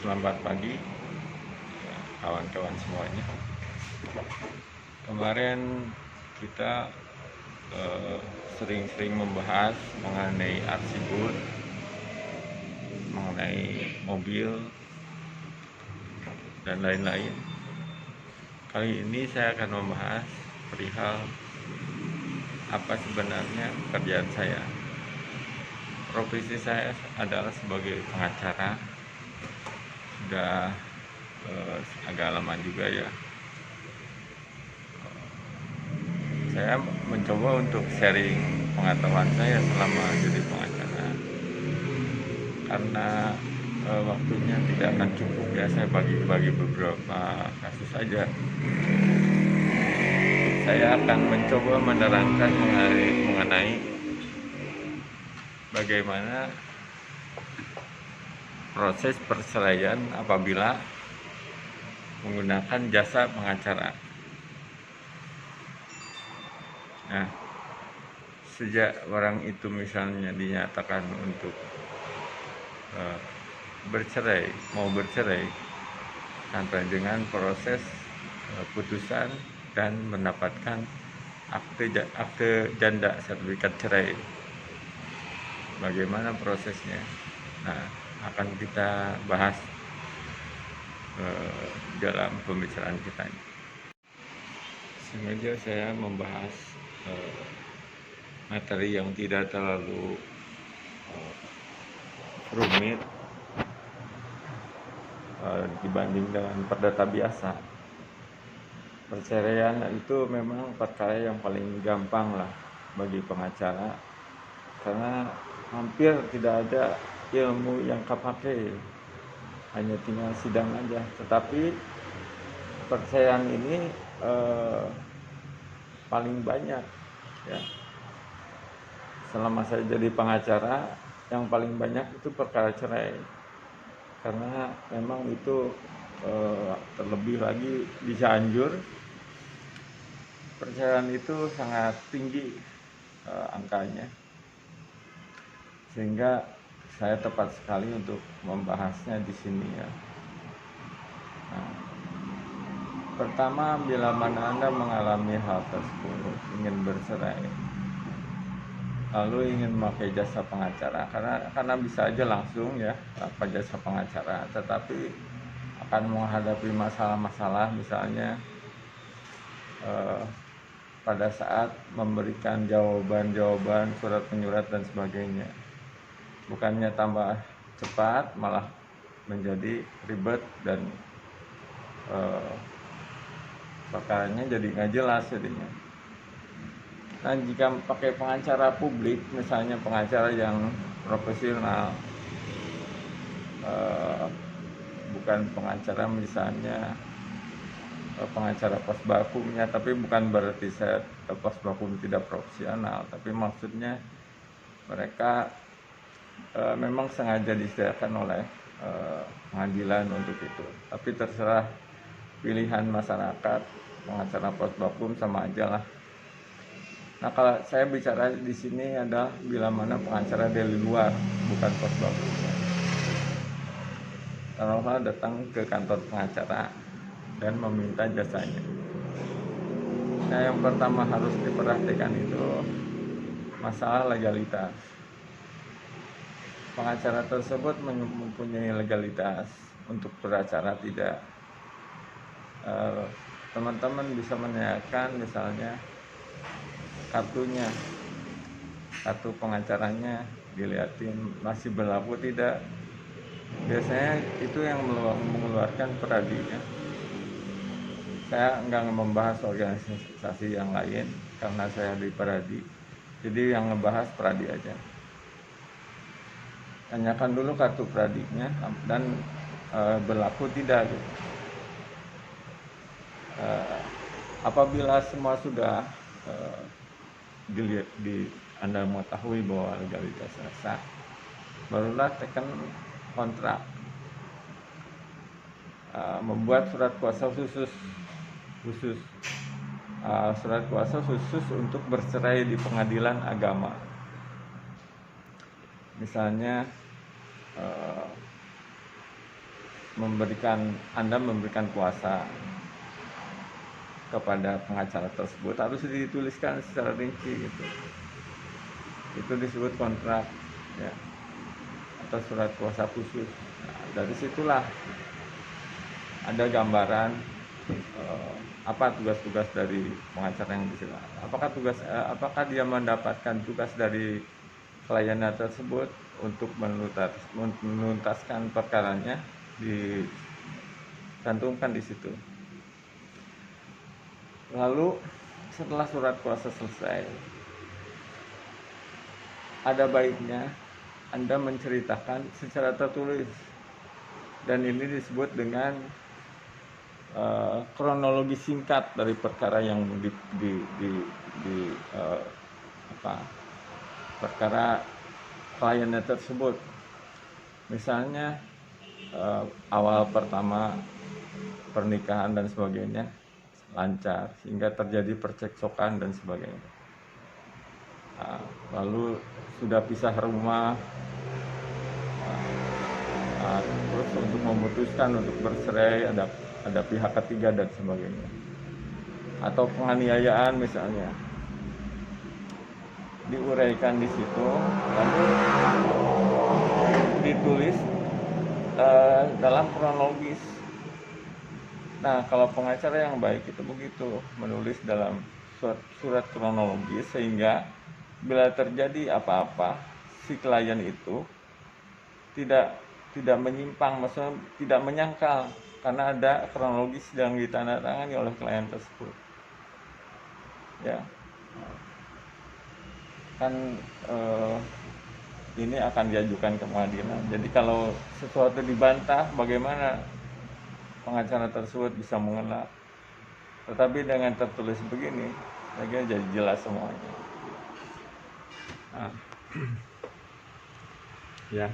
Selamat pagi kawan-kawan semuanya. Kemarin kita sering-sering membahas mengenai arsiput, mengenai mobil, dan lain-lain. Kali ini saya akan membahas perihal apa sebenarnya pekerjaan saya. Profesi saya adalah sebagai pengacara. Sudah agak lama juga ya. Saya mencoba untuk sharing pengetahuan saya selama jadi pengacara, karena waktunya tidak akan cukup ya. Saya bagi-bagi beberapa kasus saja. Saya akan mencoba menerangkan mengenai bagaimana proses perceraian apabila menggunakan jasa pengacara. Nah, sejak orang itu misalnya dinyatakan untuk mau bercerai, sampai dengan proses putusan dan mendapatkan akte janda sertifikat cerai. Bagaimana prosesnya? Nah, akan kita bahas dalam pembicaraan kita ini. Sengaja saya membahas materi yang tidak terlalu rumit dibanding dengan perdata biasa. Perceraian itu memang perkara yang paling gampang lah bagi pengacara, karena hampir tidak ada ilmu yang kepake, hanya tinggal sidang aja. Tetapi perceraian ini paling banyak ya. Selama saya jadi pengacara, yang paling banyak itu perkara cerai, karena memang itu terlebih lagi di Cianjur, perceraian itu sangat tinggi angkanya, sehingga saya tepat sekali untuk membahasnya di sini ya. Nah, pertama, bila mana Anda mengalami hal tersebut, ingin bercerai, lalu ingin memakai jasa pengacara, karena bisa aja langsung ya tanpa jasa pengacara, tetapi akan menghadapi masalah-masalah, misalnya pada saat memberikan jawaban surat menyurat dan sebagainya, bukannya tambah cepat, malah menjadi ribet dan perkaranya jadi nggak jelas jadinya. Nah, jika pakai pengacara publik, misalnya pengacara yang profesional, bukan pengacara misalnya pengacara pos vakumnya, tapi bukan berarti saya pos vakum tidak profesional, tapi maksudnya mereka memang sengaja disediakan oleh pengadilan untuk itu. Tapi terserah pilihan masyarakat, pengacara pos vakum sama aja lah. Nah, kalau saya bicara di sini adalah bila mana pengacara dari luar, bukan pos vakum. Taruhlah datang ke kantor pengacara dan meminta jasanya. Nah, yang pertama harus diperhatikan itu masalah legalitas. Pengacara tersebut mempunyai legalitas untuk beracara tidak. Teman-teman bisa menanyakan misalnya kartunya, kartu pengacaranya, dilihatin masih berlaku tidak. Biasanya itu yang mengeluarkan peradinya. Saya enggak membahas organisasi yang lain karena saya di Peradi, jadi yang ngebahas Peradi aja. Tanyakan dulu kartu Peradinya dan berlaku tidak gitu. Apabila semua sudah Anda mengetahui bahwa legalitasnya sah, barulah tekan kontrak, membuat surat kuasa khusus surat kuasa khusus untuk bercerai di pengadilan agama. Misalnya Anda memberikan kuasa kepada pengacara tersebut harus dituliskan secara rinci gitu. Itu disebut kontrak ya, atau surat kuasa khusus. Nah, dari situlah ada gambaran apa tugas-tugas dari pengacara yang disini. Apakah dia mendapatkan tugas dari kliennya tersebut untuk menuntaskan perkaranya, dicantumkan di situ. Lalu setelah surat kuasa selesai, ada baiknya Anda menceritakan secara tertulis, dan ini disebut dengan kronologi singkat dari perkara yang perkara kliennya tersebut. Misalnya awal pertama pernikahan dan sebagainya lancar hingga terjadi percekcokan dan sebagainya. Lalu sudah pisah rumah, terus untuk memutuskan untuk bercerai ada pihak ketiga dan sebagainya, atau penganiayaan misalnya, diuraikan di situ, lalu ditulis dalam kronologis. Nah, kalau pengacara yang baik itu begitu, menulis dalam surat kronologis, sehingga bila terjadi apa-apa si klien itu tidak menyimpang, maksudnya tidak menyangkal, karena ada kronologis yang ditandatangani oleh klien tersebut. Ya, kan ini akan diajukan ke pengadilan. Jadi kalau sesuatu dibantah, bagaimana pengacara tersebut bisa mengelak? Tetapi dengan tertulis begini, saya kira jadi jelas semuanya. Ya,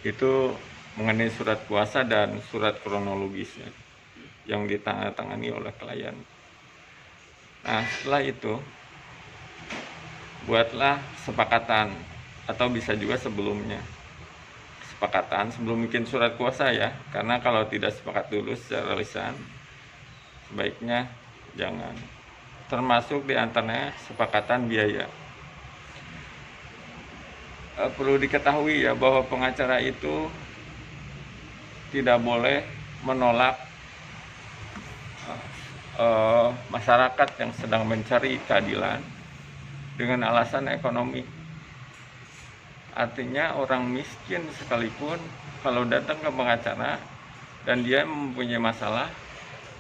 itu mengenai surat kuasa dan surat kronologisnya yang ditandatangani oleh klien. Nah, setelah itu buatlah sepakatan, atau bisa juga sebelumnya sepakatan sebelum bikin surat kuasa ya, karena kalau tidak sepakat dulu secara lisan sebaiknya jangan. Termasuk diantaranya sepakatan biaya. Perlu diketahui ya bahwa pengacara itu tidak boleh menolak masyarakat yang sedang mencari keadilan dengan alasan ekonomi. Artinya orang miskin sekalipun kalau datang ke pengacara dan dia mempunyai masalah,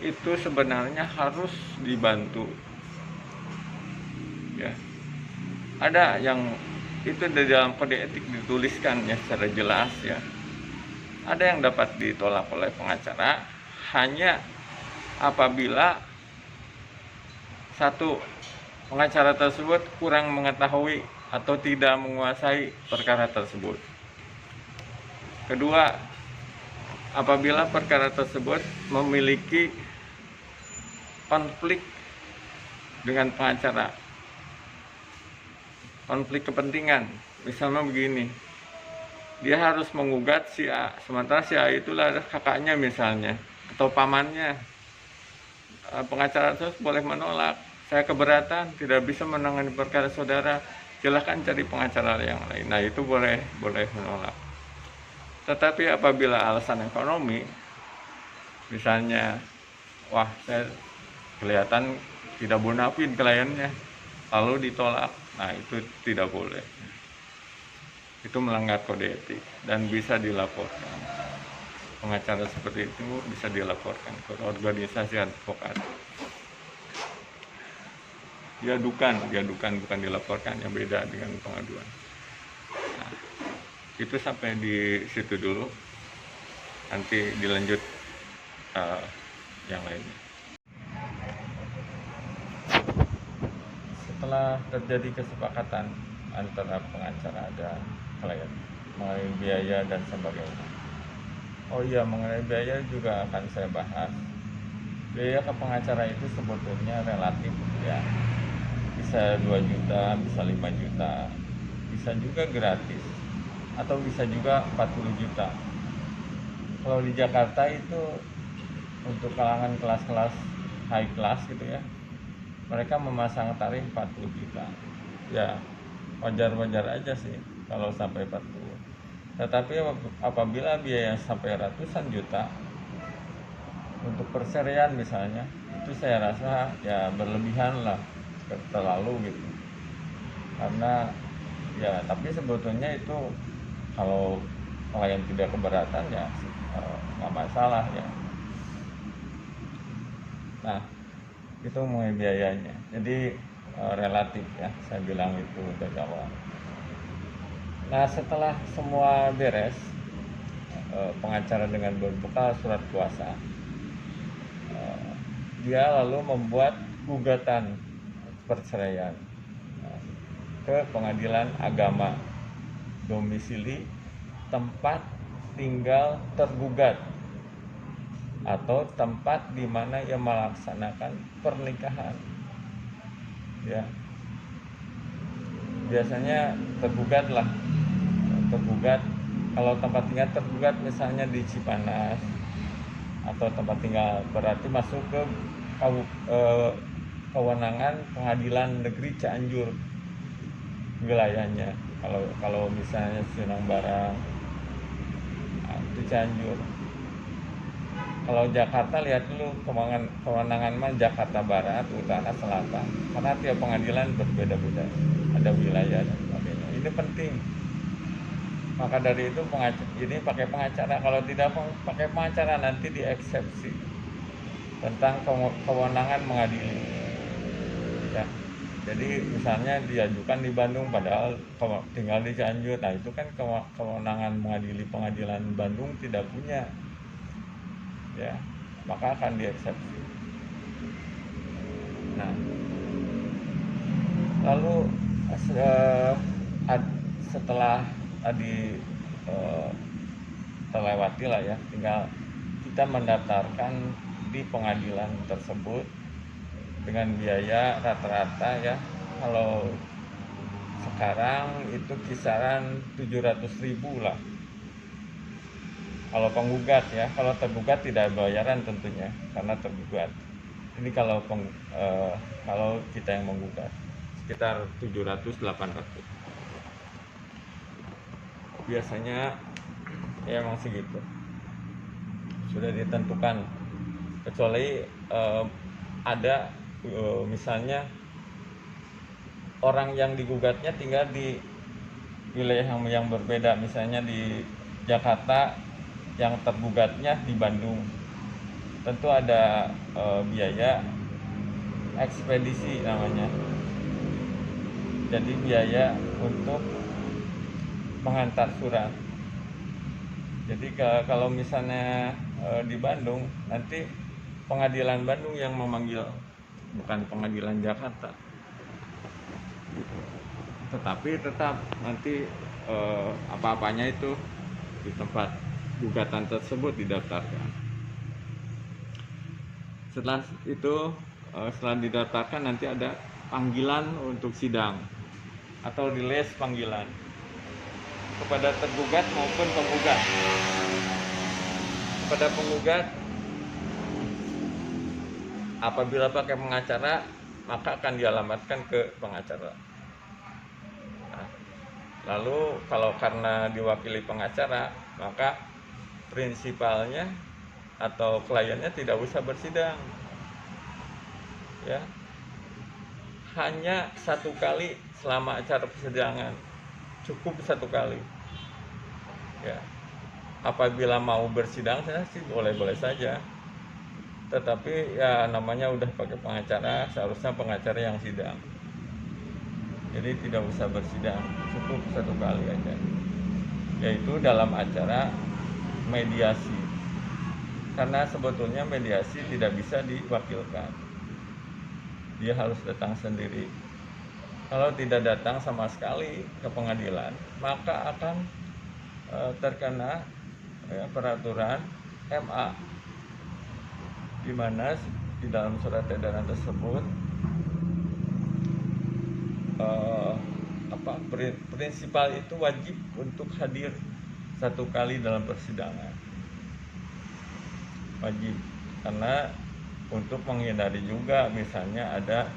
itu sebenarnya harus dibantu. Ya, ada yang itu di dalam kode etik dituliskan ya secara jelas ya. Ada yang dapat ditolak oleh pengacara hanya apabila satu, pengacara tersebut kurang mengetahui atau tidak menguasai perkara tersebut. Kedua, apabila perkara tersebut memiliki konflik dengan pengacara, konflik kepentingan. Misalnya begini, dia harus menggugat si A, sementara si A itulah kakaknya misalnya, atau pamannya. Pengacara tersebut boleh menolak, saya keberatan, tidak bisa menangani perkara saudara, silahkan cari pengacara yang lain. Nah, itu boleh menolak. Tetapi apabila alasan ekonomi, misalnya, wah saya kelihatan tidak bonafid kliennya, lalu ditolak, nah itu tidak boleh. Itu melanggar kode etik dan bisa dilaporkan. Pengacara seperti itu bisa dilaporkan ke organisasi advokat. Diadukan bukan dilaporkan, yang beda dengan pengaduan. Nah, itu sampai di situ dulu. Nanti dilanjut yang lainnya. Setelah terjadi kesepakatan antara pengacara dan klien mengenai biaya dan sebagainya. Oh iya, mengenai biaya juga akan saya bahas. Biaya ke pengacara itu sebetulnya relatif ya. Bisa 2 juta, bisa 5 juta, bisa juga gratis. atau bisa juga 40 juta. Kalau di Jakarta itu untuk kalangan kelas-kelas high class gitu ya, mereka memasang tarif 40 juta. Ya wajar-wajar aja sih kalau sampai 40. Tetapi apabila biaya sampai ratusan juta untuk perserian misalnya, itu saya rasa ya berlebihan lah, terlalu gitu. Karena ya tapi sebetulnya itu kalau klien tidak keberatan ya nggak masalah ya. Nah itu mengenai biayanya, jadi relatif ya, saya bilang itu dari awal. Nah setelah semua beres, pengacara dengan berbekal surat kuasa, dia lalu membuat gugatan perceraian ke pengadilan agama domisili tempat tinggal tergugat atau tempat di mana ia melaksanakan pernikahan. Ya, biasanya tergugat kalau tempat tinggal tergugat misalnya di Cipanas atau tempat tinggal, berarti masuk ke kewenangan pengadilan negeri Cianjur wilayahnya. Kalau misalnya Sunang Barang itu Cianjur. Kalau Jakarta lihat dulu kewenangan Jakarta Barat, Utara, Selatan. Karena tiap pengadilan berbeda-beda, ada wilayah dan sebagainya. Ini penting. Maka dari itu ini pakai pengacara. Kalau tidak pakai pengacara nanti dieksepsi tentang kewenangan mengadili. Ya. Jadi misalnya diajukan di Bandung padahal tinggal di Cianjur. Nah itu kan kewenangan mengadili pengadilan Bandung tidak punya. Ya, maka akan dieksepsi. Nah, lalu setelah tadi terlewati lah ya, tinggal kita mendaftarkan di pengadilan tersebut dengan biaya rata-rata ya, kalau sekarang itu kisaran 700.000 lah kalau penggugat ya. Kalau tergugat tidak bayaran tentunya karena tergugat. Ini kalau kita yang menggugat sekitar 700-800 biasanya ya, emang segitu sudah ditentukan, kecuali ada misalnya orang yang digugatnya tinggal di wilayah yang berbeda, misalnya di Jakarta, yang tergugatnya di Bandung, tentu ada biaya ekspedisi namanya. Jadi biaya untuk mengantar surat. Jadi kalau misalnya di Bandung, nanti pengadilan Bandung yang memanggil, bukan pengadilan Jakarta. Tetapi tetap nanti apa-apanya itu di tempat gugatan tersebut didaftarkan. Setelah itu, setelah didaftarkan nanti ada panggilan untuk sidang atau rilis panggilan kepada tergugat maupun penggugat. Kepada penggugat, apabila pakai pengacara, maka akan dialamatkan ke pengacara. Nah, lalu kalau karena diwakili pengacara, maka prinsipalnya atau kliennya tidak usah bersidang ya, hanya satu kali selama acara persidangan, cukup satu kali ya. Apabila mau bersidang saya sih boleh-boleh saja, tetapi ya namanya udah pakai pengacara, seharusnya pengacara yang sidang, jadi tidak usah bersidang, cukup satu kali aja, yaitu dalam acara mediasi. Karena sebetulnya mediasi tidak bisa diwakilkan, dia harus datang sendiri. Kalau tidak datang sama sekali ke pengadilan, maka akan terkena peraturan MA, di mana di dalam surat edaran tersebut prinsipal itu wajib untuk hadir 1 kali dalam persidangan, wajib, karena untuk menghindari juga misalnya ada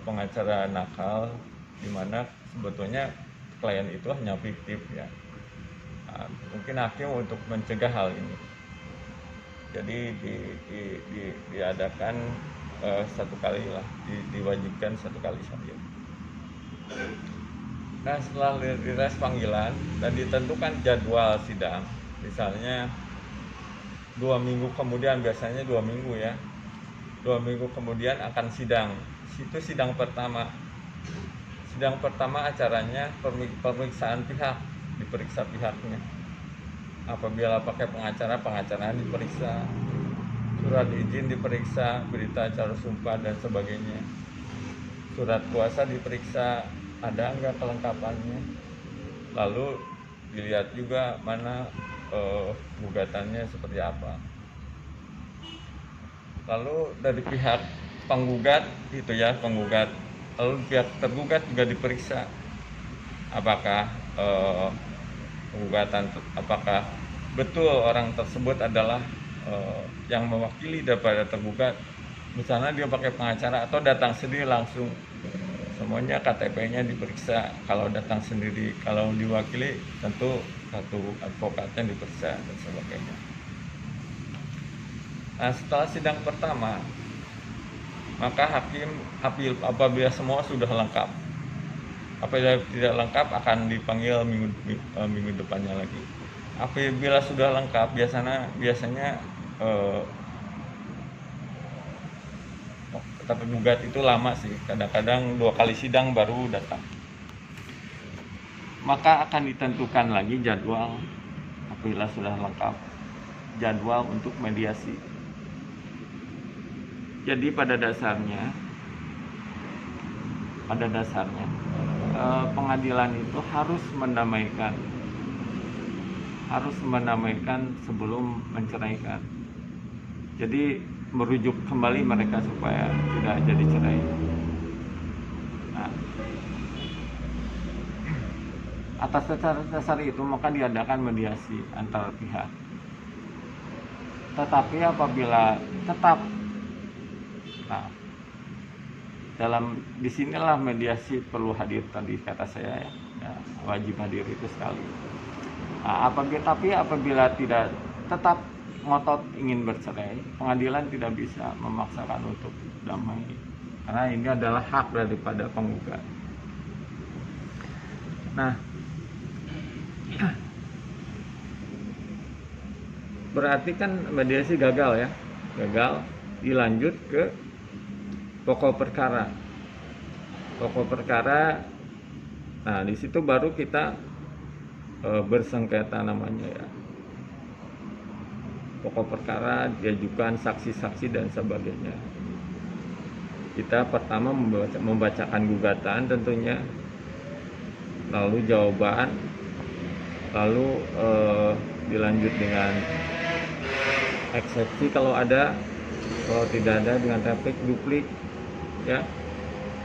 pengacara nakal di mana sebetulnya klien itu hanya fiktif ya. Mungkin hakim untuk mencegah hal ini, jadi diadakan 1 kali lah, diwajibkan 1 kali saja. Nah, setelah dites panggilan dan ditentukan jadwal sidang, misalnya 2 minggu kemudian, biasanya 2 minggu ya, 2 minggu kemudian akan sidang. Itu sidang pertama. Sidang pertama acaranya pemeriksaan pihak, diperiksa pihaknya. Apabila pakai pengacara, pengacaranya diperiksa, surat izin diperiksa, berita acara sumpah dan sebagainya, surat kuasa diperiksa, ada enggak kelengkapannya, lalu dilihat juga mana gugatannya seperti apa. Lalu dari pihak penggugat itu ya, penggugat, lalu pihak tergugat juga diperiksa apakah penggugatan, apakah betul orang tersebut adalah yang mewakili daripada tergugat, misalnya dia pakai pengacara atau datang sendiri langsung. Semuanya KTP-nya diperiksa, kalau datang sendiri, kalau diwakili tentu 1 advokatnya diperiksa dan sebagainya. Nah, setelah sidang pertama, maka hakim apabila semua sudah lengkap, apabila tidak lengkap akan dipanggil minggu depannya lagi. Apabila sudah lengkap, biasanya tergugat itu lama sih, kadang-kadang 2 kali sidang baru datang. Maka akan ditentukan lagi jadwal, apabila sudah lengkap, jadwal untuk mediasi. Jadi pada dasarnya pengadilan itu harus mendamaikan sebelum menceraikan. Jadi merujuk kembali mereka supaya tidak jadi cerai. Nah, atas dasar itu maka diadakan mediasi antar pihak. Tetapi apabila tetap, nah, disinilah mediasi perlu hadir tadi kata saya ya, wajib hadir itu sekali. Nah, apabila tidak tetap ngotot ingin bercerai, pengadilan tidak bisa memaksakan untuk damai, karena ini adalah hak daripada penggugat. Nah, berarti kan mediasi gagal ya, dilanjut ke pokok perkara. Nah di situ baru kita bersengketa namanya ya. Pokok perkara diajukan saksi-saksi dan sebagainya. Kita pertama membacakan gugatan tentunya, lalu jawaban, lalu dilanjut dengan eksepsi kalau ada, kalau tidak ada dengan replik duplik ya,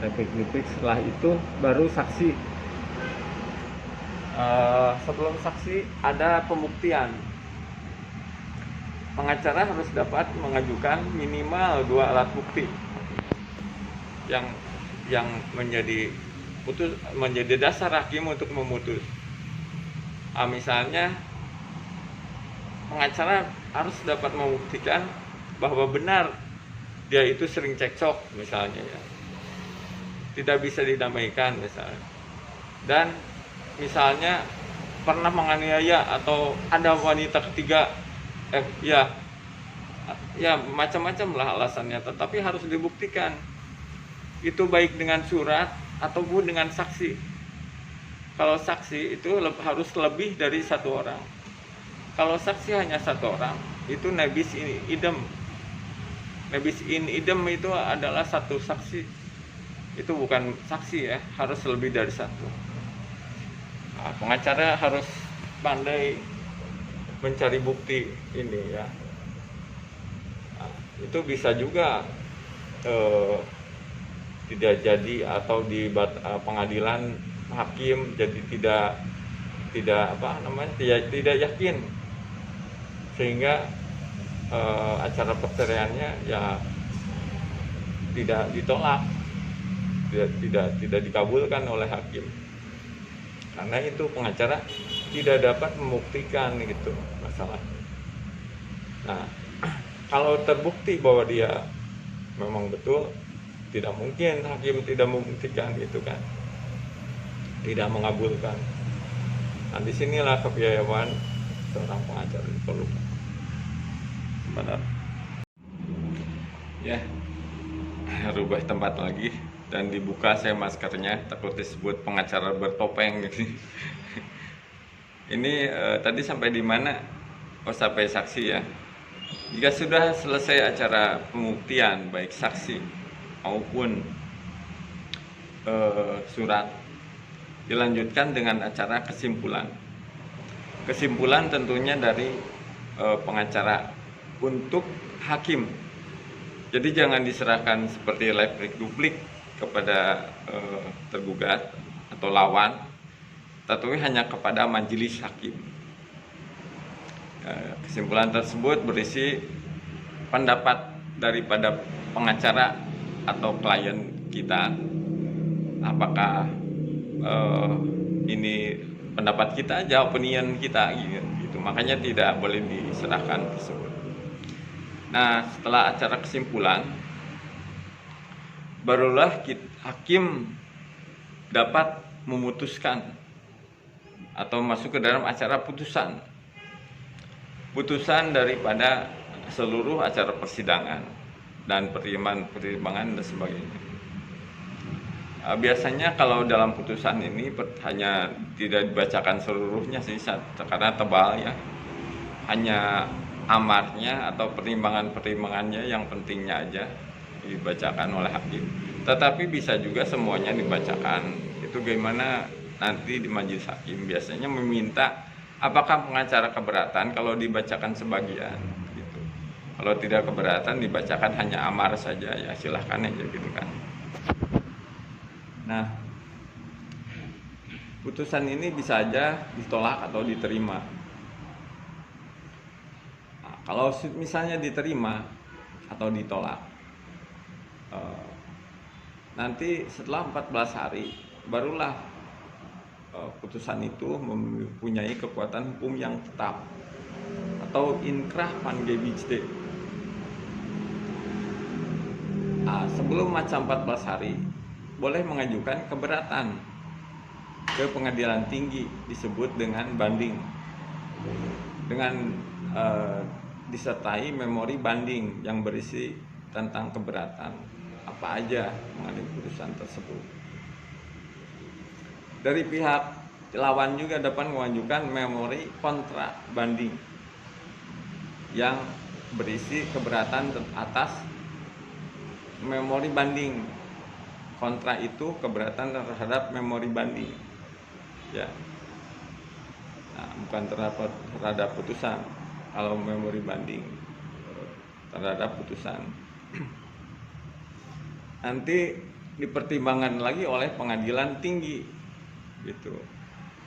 replik duplik. Setelah itu baru saksi. Sebelum saksi ada pembuktian. Pengacara harus dapat mengajukan minimal 2 alat bukti yang menjadi dasar hakim untuk memutus. Misalnya pengacara harus dapat membuktikan bahwa benar dia itu sering cekcok misalnya ya, tidak bisa didamaikan misalnya, dan misalnya pernah menganiaya atau ada wanita ketiga, ya macam-macam lah alasannya, tetapi harus dibuktikan itu baik dengan surat ataupun dengan saksi. Kalau saksi itu harus lebih dari 1 orang. Kalau saksi hanya 1 orang, itu nebis in idem. Nebis in idem itu adalah 1 saksi. Itu bukan saksi ya, harus lebih dari 1. Nah, pengacara harus pandai mencari bukti ini ya. Nah, itu bisa juga tidak jadi, atau di pengadilan hakim jadi tidak apa namanya tidak yakin, sehingga acara perceraiannya ya tidak ditolak, tidak dikabulkan oleh hakim, karena itu pengacara tidak dapat membuktikan gitu masalah. Nah, kalau terbukti bahwa dia memang betul, tidak mungkin hakim tidak membuktikan gitu kan, tidak mengabulkan. Nah, disinilah kepiawaian seorang pengacara diperlukan. Benar. Ya, rubah tempat lagi dan dibuka saya maskernya, takut disebut pengacara bertopeng gitu. Ini tadi sampai di mana? Oh, sampai saksi ya. Jika sudah selesai acara pembuktian baik saksi maupun surat, dilanjutkan dengan acara kesimpulan. Kesimpulan tentunya dari pengacara untuk hakim. Jadi jangan diserahkan seperti replik duplik kepada tergugat atau lawan, tetapi hanya kepada majelis hakim. Kesimpulan tersebut berisi pendapat daripada pengacara atau klien kita, apakah ini pendapat kita aja, opinion kita gitu. Makanya tidak boleh diserahkan tersebut. Nah, setelah acara kesimpulan, barulah hakim dapat memutuskan atau masuk ke dalam acara putusan daripada seluruh acara persidangan dan pertimbangan dan sebagainya. Biasanya kalau dalam putusan ini hanya tidak dibacakan seluruhnya sih, karena tebal ya, hanya amarnya atau pertimbangannya yang pentingnya aja dibacakan oleh hakim. Tetapi bisa juga semuanya dibacakan. Itu gimana nanti di majelis hakim biasanya meminta apakah pengacara keberatan kalau dibacakan sebagian gitu. Kalau tidak keberatan dibacakan hanya amar saja, ya silahkan aja gitu kan. Nah, putusan ini bisa aja ditolak atau diterima. Nah, kalau misalnya diterima atau ditolak, nanti setelah 14 hari barulah putusan itu mempunyai kekuatan hukum yang tetap atau inkrah pangebijde. Sebelum masa 14 hari boleh mengajukan keberatan ke pengadilan tinggi, disebut dengan banding, dengan disertai memori banding yang berisi tentang keberatan apa aja mengenai putusan tersebut. Dari pihak lawan juga dapat mengajukan memori kontra banding yang berisi keberatan atas memori banding. Kontra itu keberatan terhadap memori banding, ya. Nah, bukan terhadap putusan. Kalau memori banding terhadap putusan, nanti dipertimbangkan lagi oleh pengadilan tinggi, gitu.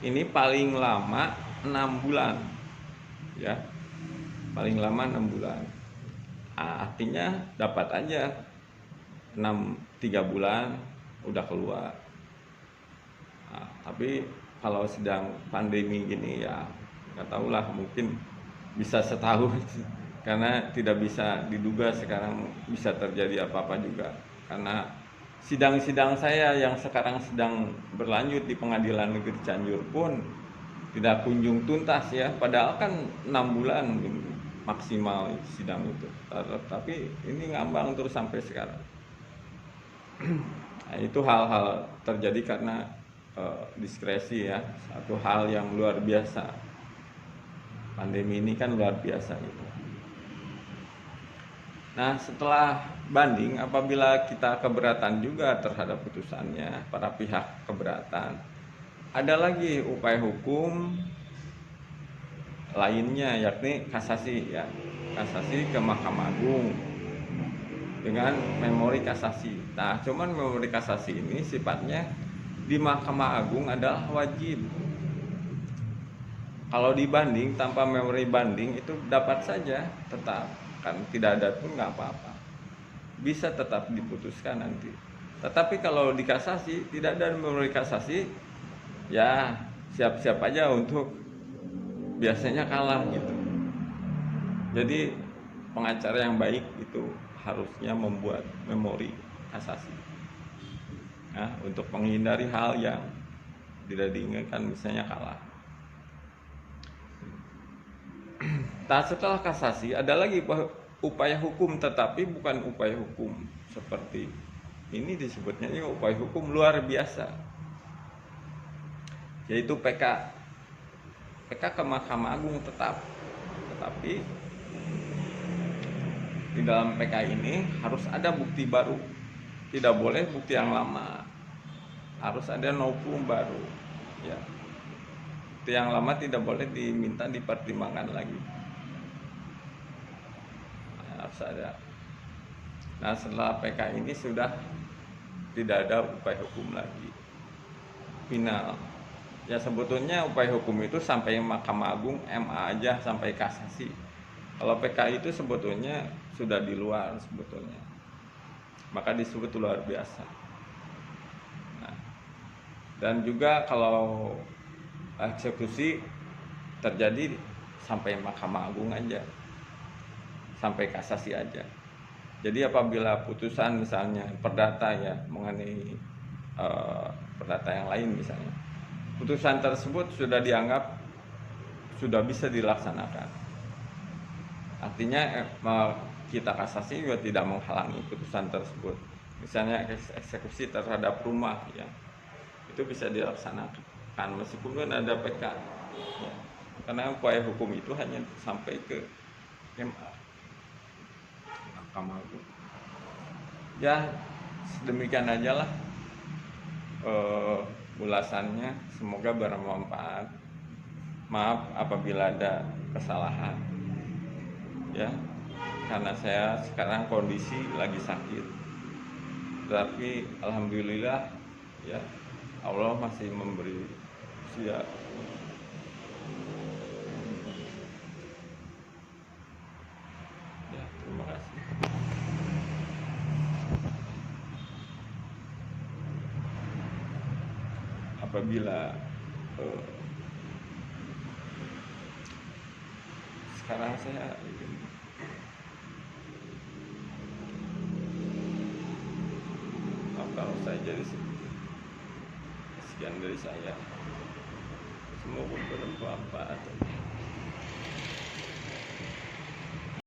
Ini paling lama 6 bulan, ya. Paling lama 6 bulan. Artinya dapat aja 3 bulan udah keluar. Tapi kalau sedang pandemi gini ya nggak tahulah, mungkin bisa setahun karena tidak bisa diduga sekarang bisa terjadi apa-apa juga, karena sidang-sidang saya yang sekarang sedang berlanjut di Pengadilan Negeri Cianjur pun tidak kunjung tuntas ya, padahal kan 6 bulan maksimal sidang itu, tapi ini ngambang terus sampai sekarang. Nah, itu hal-hal terjadi karena diskresi ya, satu hal yang luar biasa. Pandemi ini kan luar biasa gitu. Nah, setelah banding, apabila kita keberatan juga terhadap putusannya, para pihak keberatan, ada lagi upaya hukum lainnya, yakni kasasi ya, kasasi ke Mahkamah Agung. dengan memori kasasi. Nah, cuman memori kasasi ini sifatnya di Mahkamah Agung adalah wajib. Kalau dibanding tanpa memori banding itu dapat saja tetap, kan tidak ada pun nggak apa-apa, bisa tetap diputuskan nanti. Tetapi kalau di kasasi tidak ada memori kasasi, ya siap-siap aja untuk biasanya kalah gitu. Jadi pengacara yang baik itu harusnya membuat memori kasasi, nah, untuk menghindari hal yang tidak diinginkan, misalnya kalah. Nah, setelah kasasi ada lagi upaya hukum, tetapi bukan upaya hukum seperti ini, disebutnya ini upaya hukum luar biasa, yaitu PK. PK ke Mahkamah Agung tetap, tetapi di dalam PK ini harus ada bukti baru, tidak boleh bukti yang lama, harus ada novum baru, ya. Bukti yang lama tidak boleh diminta dipertimbangkan lagi, harus ada. Nah, setelah PK ini sudah tidak ada upaya hukum lagi, final. Ya, sebetulnya upaya hukum itu sampai Mahkamah Agung, MA aja, sampai kasasi. Kalau PK itu sebetulnya sudah di luar sebetulnya, maka disebut luar biasa. Nah, dan juga kalau eksekusi terjadi sampai Mahkamah Agung aja, sampai kasasi aja. Jadi apabila putusan misalnya perdata ya mengenai perdata yang lain misalnya, putusan tersebut sudah dianggap sudah bisa dilaksanakan, artinya kita kasasi juga tidak menghalangi putusan tersebut. Misalnya eksekusi terhadap rumah, ya, itu bisa dilaksanakan meskipun ada PK, ya. Karena upaya hukum itu hanya sampai ke MA, Mahkamah Agung. Ya, sedemikian aja lah ulasannya, semoga bermanfaat. Maaf apabila ada kesalahan, ya, karena saya sekarang kondisi lagi sakit, tapi alhamdulillah, ya, Allah masih memberi usia. Ya, terima kasih. Apabila sekarang saya kalau saya jadi sekian dari saya, semoga bermanfaat.